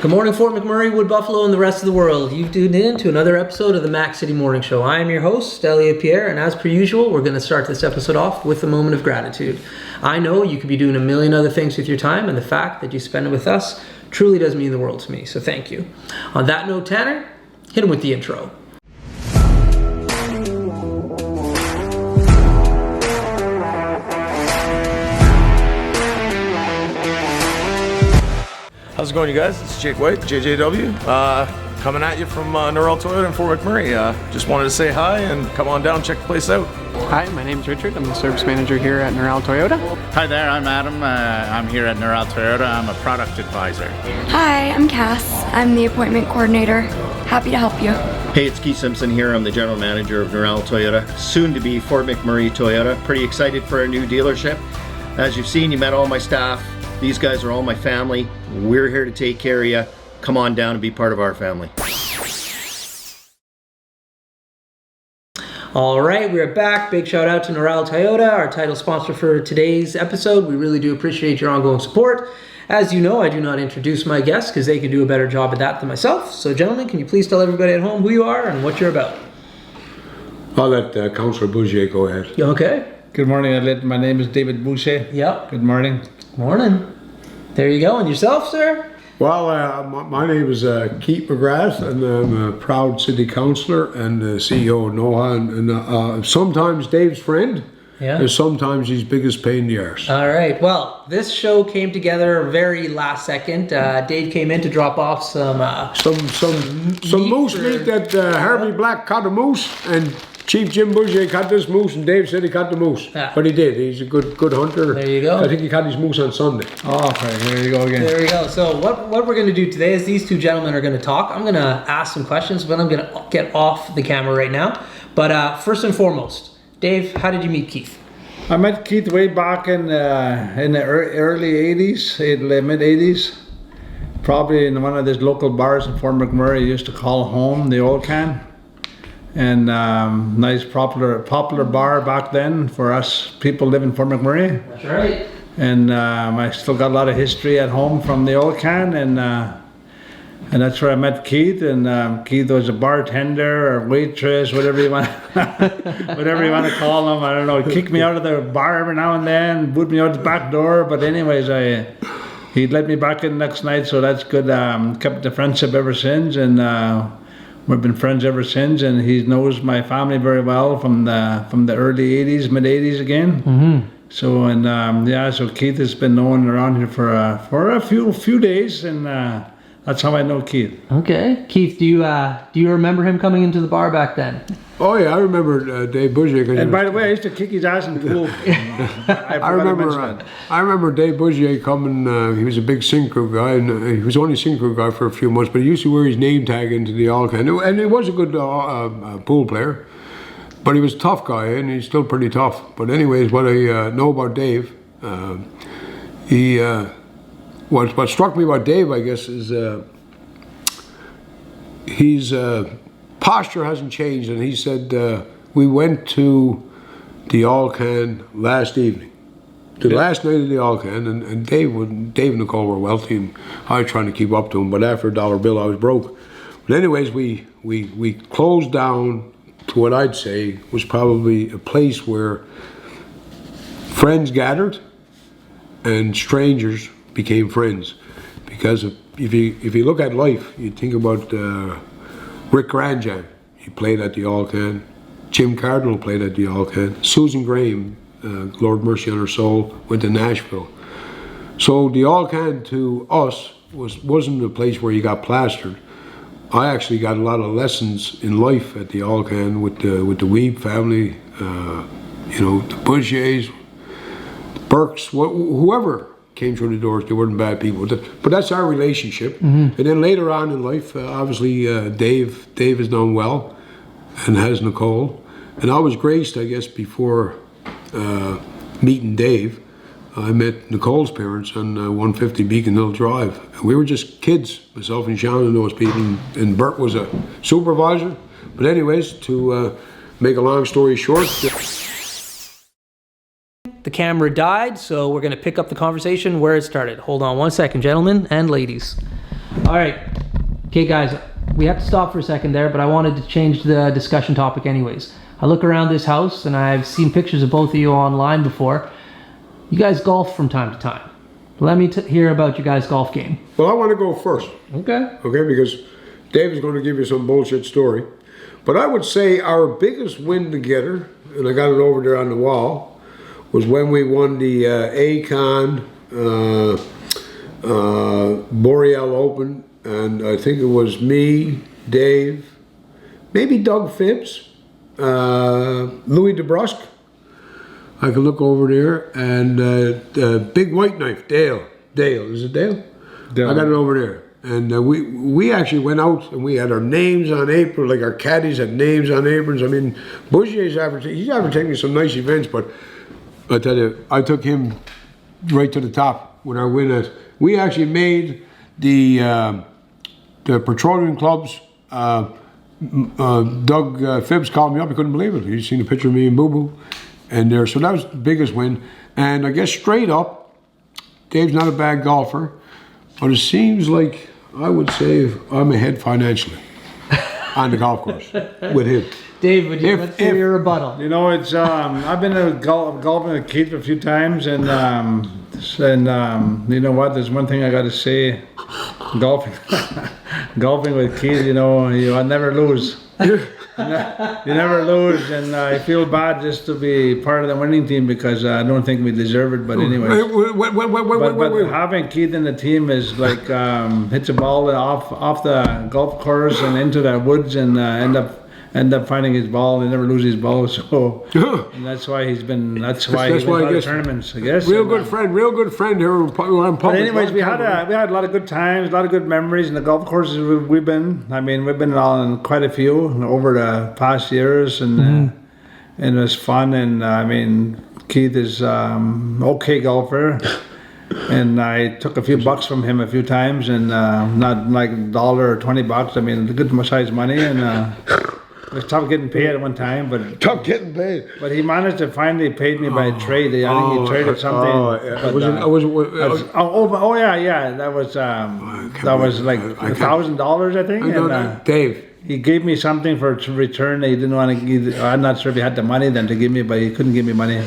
Good morning, Fort McMurray, Wood Buffalo, and the rest of the world. You've tuned in to another episode of the Mac City Morning Show. I am your host, Elliot Pierre, and as per usual, we're going to start this episode off with a moment of gratitude. I know you could be doing a million other things with your time, and the fact that you spend it with us truly does mean the world to me, so thank you. On that note, Tanner, hit him with the intro. How's it going, you guys? It's Jake White, JJW, coming at you from Norrell Toyota in Fort McMurray. Just wanted to say hi and come on down, check the place out. Hi, my name's Richard. I'm the service manager here at Norrell Toyota. Hi there, I'm Adam. I'm here at Norrell Toyota. I'm a product advisor. Hi, I'm Cass. I'm the appointment coordinator. Happy to help you. Hey, it's Keith Simpson here. I'm the general manager of Norrell Toyota, soon to be Fort McMurray Toyota. Pretty excited for our new dealership. As you've seen, you met all my staff. These guys are all my family. We're here to take care of you. Come on down and be part of our family. All right, we're back. Big shout out to Norrell Toyota, our title sponsor for today's episode. We really do appreciate your ongoing support. As you know, I do not introduce my guests because they can do a better job at that than myself. So gentlemen, can you please tell everybody at home who you are and what you're about? I'll let Councillor Bouchier go ahead. Okay. Good morning, Elliot. My name is David Bouchier. Yep. Good morning. Morning. There you go. And yourself, sir? Well, my name is Keith McGrath, and I'm a proud city councillor and CEO of NOAA, and sometimes Dave's friend, and sometimes he's biggest pain in the arse. All right. Well, this show came together very last second. Dave came in to drop off some moose meat that Harvey Black caught a moose, and Chief Jim Bouchier caught this moose, and Dave said he caught the moose. Yeah. But he did. He's a good hunter. There you go. I think he caught his moose on Sunday. Oh, okay. There you go again. There we go. So what we're going to do today is these two gentlemen are going to talk. I'm going to ask some questions, but I'm going to get off the camera right now. But first and foremost, Dave, how did you meet Keith? I met Keith way back in the early 80s, mid 80s. Probably in one of these local bars in Fort McMurray. I used to call home, the Old Can. And nice popular bar back then for us people living in Fort McMurray. That's right. And I still got a lot of history at home from the Old Can, and that's where I met Keith. And Keith was a bartender or waitress, whatever you want to call him. I don't know. He kicked me out of the bar every now and then, boot me out the back door. But anyways, he let me back in the next night, so that's good. Kept the friendship ever since, and we've been friends ever since, and he knows my family very well from the early 80s, mid 80s again. Mm-hmm. So so Keith has been known around here for a few days, and that's how I know Keith. Okay, Keith, do you remember him coming into the bar back then? Oh yeah, I remember Dave Bouchier. And by the way, I used to kick his ass in the pool. I remember Dave Bouchier coming. He was a big synchro guy, and he was only synchro guy for a few months. But he used to wear his name tag into the All-Can, and he was a good pool player. But he was a tough guy, and he's still pretty tough. But anyways, what I know about Dave, what struck me about Dave, I guess, is he's. Posture hasn't changed, and he said we went to the All-Can last evening, the last night of the All-Can, and Dave and Nicole were wealthy, and I was trying to keep up to him, but after a dollar bill I was broke. But anyways, we closed down to what I'd say was probably a place where friends gathered and strangers became friends, because if you look at life, you think about Rick Granjam, he played at the All-Can. Jim Cardinal played at the All-Can. Susan Graham, Lord mercy on her soul, went to Nashville. So the All-Can to us wasn't a place where you got plastered. I actually got a lot of lessons in life at the All-Can with the Weeb family, the Bouchiers, the Burks, whoever came through the doors. They weren't bad people, but that's our relationship. Mm-hmm. And then later on in life, obviously Dave is known well, and has Nicole. And I was graced, I guess, before meeting Dave. I met Nicole's parents on 150 Beacon Hill Drive. And we were just kids, myself and Sean and those people, and Bert was a supervisor. But anyways, to make a long story short, the camera died, so we're going to pick up the conversation where it started. Hold on one second, gentlemen and ladies. All right. Okay, guys, we have to stop for a second there, but I wanted to change the discussion topic anyways. I look around this house, and I've seen pictures of both of you online before. You guys golf from time to time. Let me hear about your guys' golf game. Well, I want to go first. Okay. Okay, because Dave is going to give you some bullshit story. But I would say our biggest win together, and I got it over there on the wall, was when we won the Acon Boreal Open, and I think it was me, Dave, maybe Doug Phipps, Louis DeBrusque. I can look over there, and Big White Knife, Dale, is it Dale? Dale. I got it over there. And we actually went out and we had our names on apron, like our caddies had names on aprons. I mean, Bouchier's he's taking some nice events, but I tell you, I took him right to the top with our win. We actually made the petroleum clubs. Doug Phibbs called me up. He couldn't believe it. He'd seen a picture of me and Boo Boo, and there. So that was the biggest win. And I guess straight up, Dave's not a bad golfer, but it seems like I would say I'm ahead financially on the golf course with him. Dave, would you let's hear your rebuttal? You know, it's I've been golfing with Keith a few times, and you know what? There's one thing I got to say: golfing with Keith. You know, I never lose. You never lose, and I feel bad just to be part of the winning team because I don't think we deserve it. But anyways, but having Keith in the team is like hits a ball off the golf course and into the woods and end up finding his ball. He never loses his ball, so and that's why he wins a lot of tournaments, I guess. Real good friend here in public. But anyways, we had a lot of good times, a lot of good memories, and the golf courses we've been on quite a few over the past years, and it was fun. And I mean, Keith is okay golfer. And I took a few bucks from him a few times, and not like $1 or $20. I mean, good size money, and it was tough getting paid at one time, but tough getting paid. But he managed to finally pay me by trade. I think he traded something. That was like $1,000, I think. And, Dave. He gave me something to return. He didn't want to give. I'm not sure if he had the money then to give me, but he couldn't give me money.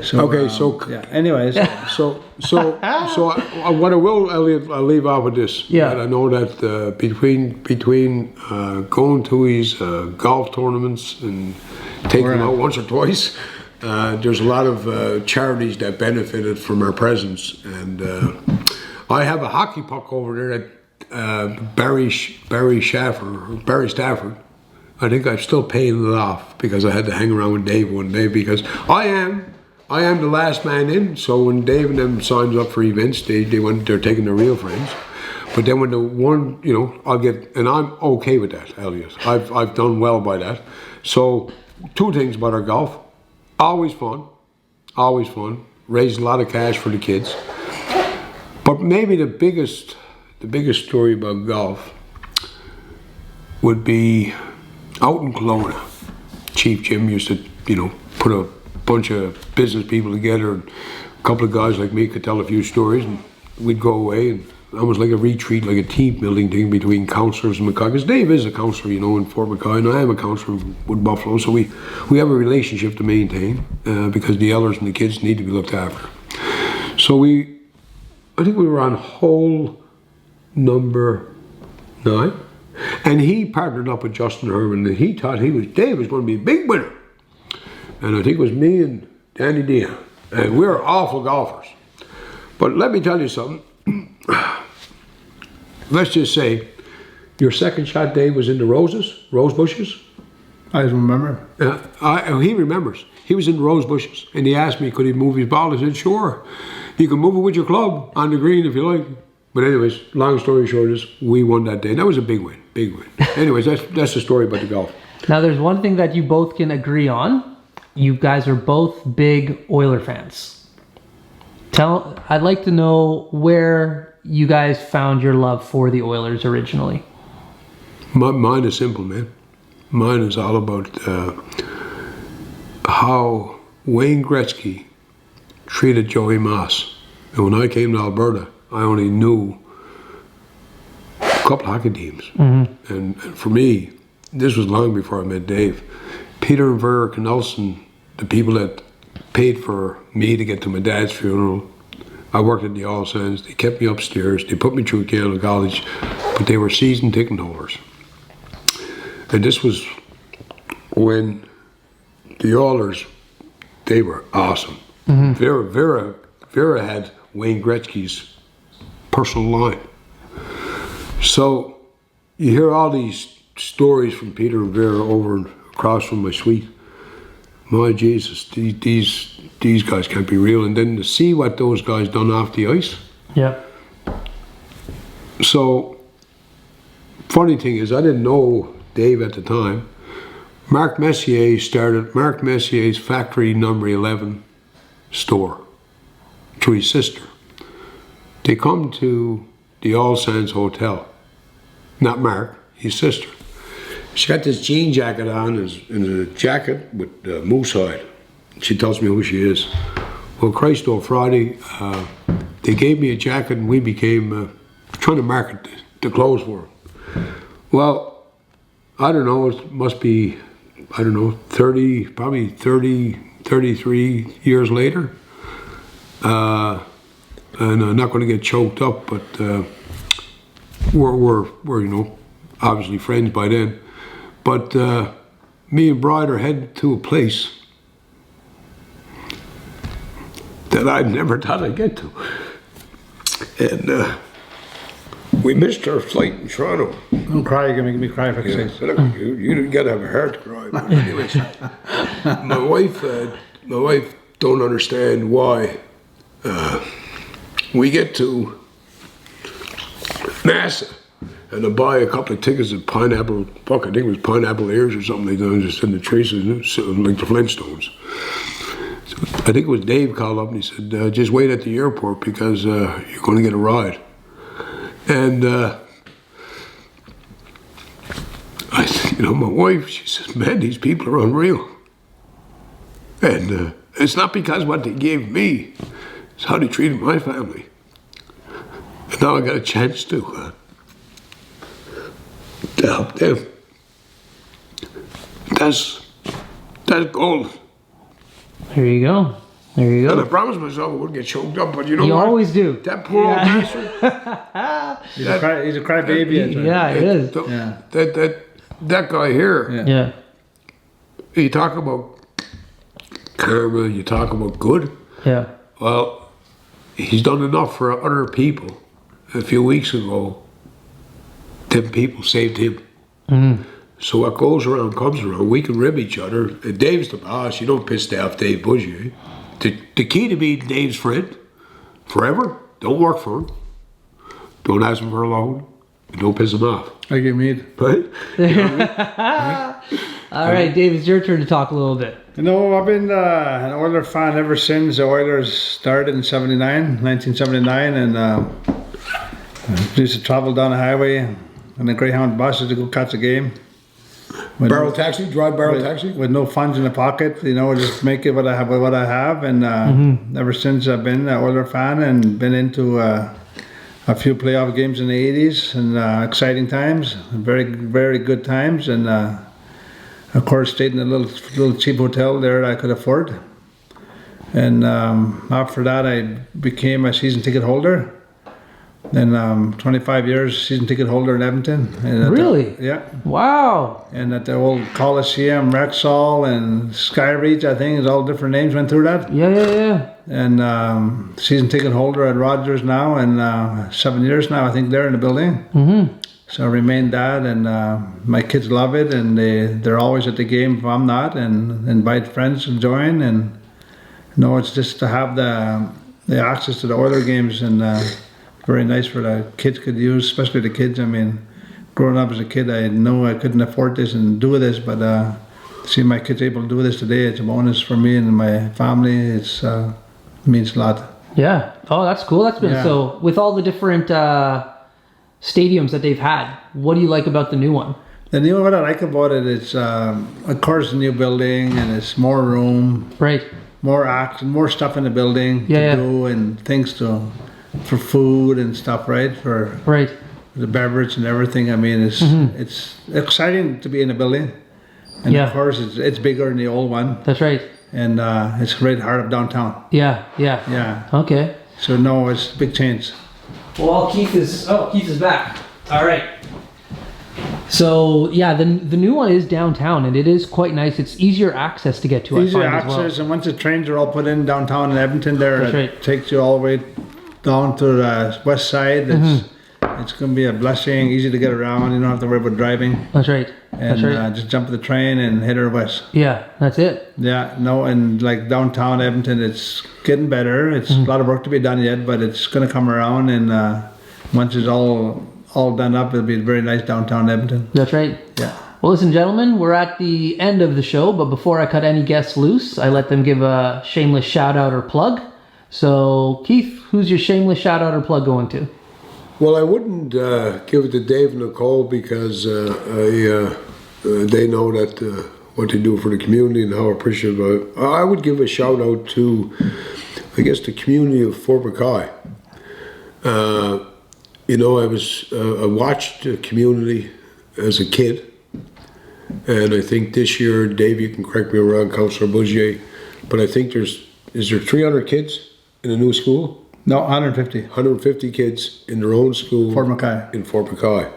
So, anyways, so what I will, Elliot, I'll leave out with this. Yeah. That I know that between going to his golf tournaments and taking them out once or twice, there's a lot of charities that benefited from our presence, and I have a hockey puck over there that Barry Stafford. I think I'm still paying it off because I had to hang around with Dave one day because I am the last man in. So when Dave and them signs up for events, they're taking their real friends. But then when the one, I'll get, and I'm okay with that, Elliot. I've done well by that. So 2 things about our golf: always fun, raised a lot of cash for the kids. But maybe the biggest story about golf would be out in Kelowna. Chief Jim used to, put a bunch of business people together, and a couple of guys like me could tell a few stories, and we'd go away, and almost like a retreat, like a team building thing between councillors and McCoy. Because Dave is a councillor, in Fort McCoy, and I am a councillor with Buffalo, so we have a relationship to maintain because the elders and the kids need to be looked after. So I think we were on hole number 9. And he partnered up with Justin Herman, and he thought Dave was going to be a big winner. And I think it was me and Danny Dion. And we were awful golfers. But let me tell you something. Let's just say your second shot, Dave, was in the rose bushes. I remember. He remembers. He was in the rose bushes, and he asked me, could he move his ball? I said, sure. You can move it with your club on the green if you like. But anyways, long story short is we won that day. That was a big win. Anyways, that's the story about the golf. Now there's one thing that you both can agree on. You guys are both big Oiler fans. I'd like to know where you guys found your love for the Oilers originally. Mine is simple, man. Mine is all about how Wayne Gretzky treated Joey Moss. And when I came to Alberta, I only knew couple hockey teams. And for me, this was long before I met Dave. Peter and Vera Knudsen, the people that paid for me to get to my dad's funeral. I worked at the All Saints. They kept me upstairs. They put me through Yale College, but they were season ticket holders. And this was when the Oilers, they were awesome. Vera had Wayne Gretzky's personal line. So you hear all these stories from Peter and Vera over and across from my suite. My Jesus, these guys can't be real. And then to see what those guys done off the ice. Yeah. So, funny thing is, I didn't know Dave at the time. Marc Messier started Marc Messier's Factory Number 11 store through his sister. They come to the All Saints Hotel. Not Mark, his sister. She got this jean jacket on, and a jacket with moose hide. She tells me who she is. Well, Christ, on Friday, they gave me a jacket, and we became trying to market the clothes for her. Well, I don't know, it must be, 33 years later. And I'm not going to get choked up, but we're obviously friends by then. But me and Bride are headed to a place that I never thought I'd get to. And we missed our flight in Toronto. Don't cry, you're gonna make me cry for Yeah, sake. look, you didn't gotta have a heart to cry. But anyways, my wife don't understand why we get to NASA and to buy a couple of tickets at Pineapple, I think it was Pineapple Ears or something they done just in the traces, like the Flintstones. So I think it was Dave called up and he said, just wait at the airport because you're going to get a ride. And I said, my wife, she says, man, these people are unreal. And it's not because what they gave me, it's how they treated my family. And now I got a chance to help them. That's gold. There you go. There you And I go. promised myself I wouldn't get choked up, but you know You what? always do. That poor old bastard. He's a crybaby. Yeah, it is. That guy here. Yeah. You talk about karma, you talk about good. Yeah. Well, he's done enough for other people. A few weeks ago, 10 people saved him. So what goes around comes around. We can rib each other. And Dave's the boss. You don't piss off Dave Bouchier. The key to being Dave's friend forever, don't work for him. Don't ask him for a loan. And don't piss him off. I get meat. Right? All right, Dave, it's your turn to talk a little bit. I've been an Oilers fan ever since the Oilers started in 1979, and used to travel down the highway on the Greyhound buses to go catch a game. Barrel taxi? Drive barrel taxi? With no funds in the pocket, just make it what I have with what I have. And ever since I've been an Oilers fan and been into a few playoff games in the 80s and exciting times, very, very good times. And of course, stayed in a little cheap hotel there that I could afford. And after that, I became a season ticket holder. Then 25 years season ticket holder in Edmonton. And Really? Yeah. Wow. And at the old Coliseum, Rexall, and Skyreach, I think, is all different names went through that. Yeah. And season ticket holder at Rogers now, and 7 years now, I think they're in the building. So I remained that, and my kids love it, and they're always at the game if I'm not, and invite friends to join. And it's just to have the access to the Oiler games, and very nice for the kids could use, especially the kids. I mean, growing up as a kid, I know I couldn't afford this and do this, but see my kids able to do this today, it's a bonus for me and my family. It's means a lot. Yeah. Oh, that's cool. That's been Yeah. so. With all the different stadiums that they've had, what do you like about the new one? And what I like about it is, of course, a new building, and it's more room, Right. more action, more stuff in the building to do, and things for food and stuff, right? Right. the beverage and everything. I mean, it's exciting to be in a building, and Yeah. of course it's bigger than the old one, That's right. and it's right heart of downtown. Yeah. Yeah. Okay. So no, it's big change. Well, Keith is back. All right. So yeah, the new one is downtown, and it is quite nice. It's easier access to get to. Easy I find access, as well. and once the trains are all put in downtown in Edmonton, there That's it right. takes you all the way down to the west side. It's going to be a blessing. Easy to get around. You don't have to worry about driving. That's right. And That's right. just jump the train and head her west. Yeah, that's it. Yeah, no, and like downtown Edmonton, it's getting better. It's a lot of work to be done yet, but it's going to come around, and once it's all done up, it'll be very nice downtown Edmonton. That's right. Yeah. Well, listen, gentlemen, we're at the end of the show, but before I cut any guests loose, I let them give a shameless shout out or plug. So, Keith, who's your shameless shout out or plug going to? Well, I wouldn't give it to Dave and Nicole because they know that what they do for the community and how appreciative. I would give a shout out to, I guess, the community of Fort McKay. You know, I watched the community as a kid, and I think this year, Dave, you can correct me wrong, Councillor Bouchier, but I think is there 300 kids in the new school? No, 150. 150 kids in their own school. Fort McKay. In Fort McKay.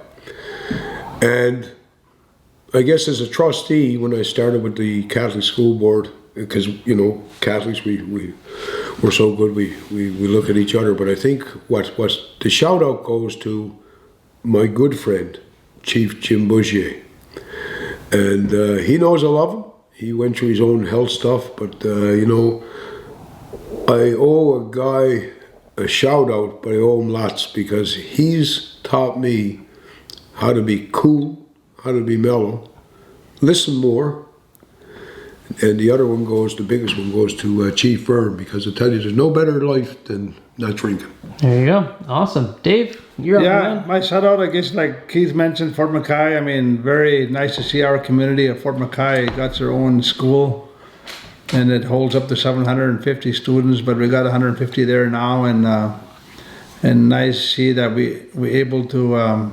And I guess as a trustee, when I started with the Catholic School Board, because, you know, Catholics, we're so good, we look at each other, but I think what the shout out goes to my good friend, Chief Jim Bouchier. And he knows I love him. He went through his own health stuff, but, you know, I owe a guy a shout out, but I owe him lots because he's taught me how to be cool, how to be mellow, listen more. And the other one goes, the biggest one goes to Chief Vern, because I tell you, there's no better life than not drinking. There you go. Awesome. Dave, you're up, Yeah, man. my shout out, I guess, like Keith mentioned, Fort McKay. I mean, very nice to see our community of Fort McKay got their own school, and it holds up to 750 students, but we got 150 there now, and nice to see that we able to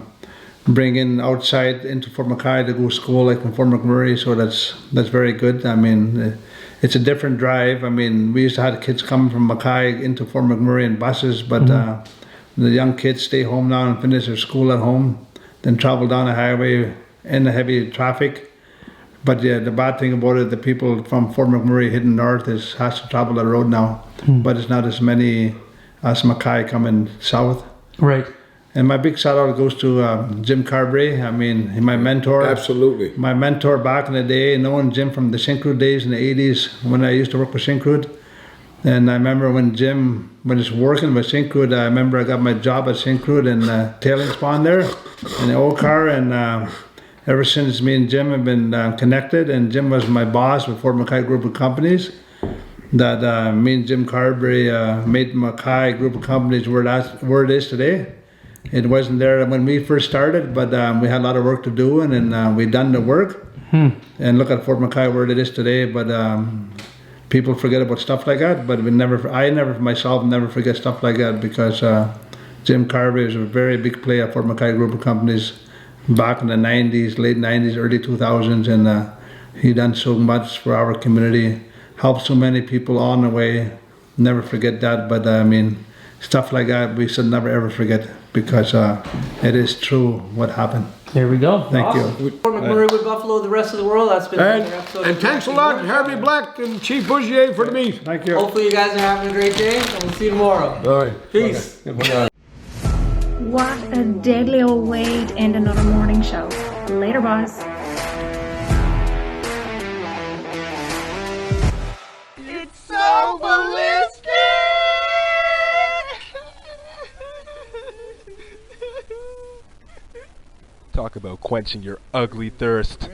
bring in outside into Fort McKay to go to school, like from Fort McMurray, so that's very good. I mean, it's a different drive. I mean, we used to have kids coming from Mackay into Fort McMurray in buses, but the young kids stay home now and finish their school at home, then travel down the highway in the heavy traffic. But yeah, the bad thing about it, the people from Fort McMurray heading north has to travel the road now, but it's not as many as Mackay coming south. Right. And my big shout out goes to Jim Carberry. I mean, my mentor. Absolutely. My mentor back in the day, knowing Jim from the Syncrude days in the 80s when I used to work with Syncrude. And I remember when Jim, when he's working with Syncrude, I remember I got my job at Syncrude in the tailings pond there in the old car. And ever since, me and Jim have been connected, and Jim was my boss with Fort McKay Group of Companies. That me and Jim Carberry made McKay Group of Companies where it is today. It wasn't there when we first started, but we had a lot of work to do, and then we done the work. And look at Fort McKay where it is today. But people forget about stuff like that. But I never myself never forget stuff like that, because Jim Carberry was a very big player at Fort McKay Group of Companies back in the 90s, late 90s, early 2000s, and he done so much for our community, helped so many people on the way. Never forget that. But I mean, stuff like that we should never ever forget, because it is true what happened. There we go. Thank you. Fort McMurray with Buffalo, the rest of the world. That's been another episode. And thanks a lot, Harvey Black and Chief Bouchier, for the meet. Thank you. Hopefully you guys are having a great day, and we'll see you tomorrow. All right. Peace. What a deadly old way to end another morning show. Later, boss. It's so ballistic! Talk about quenching your ugly thirst.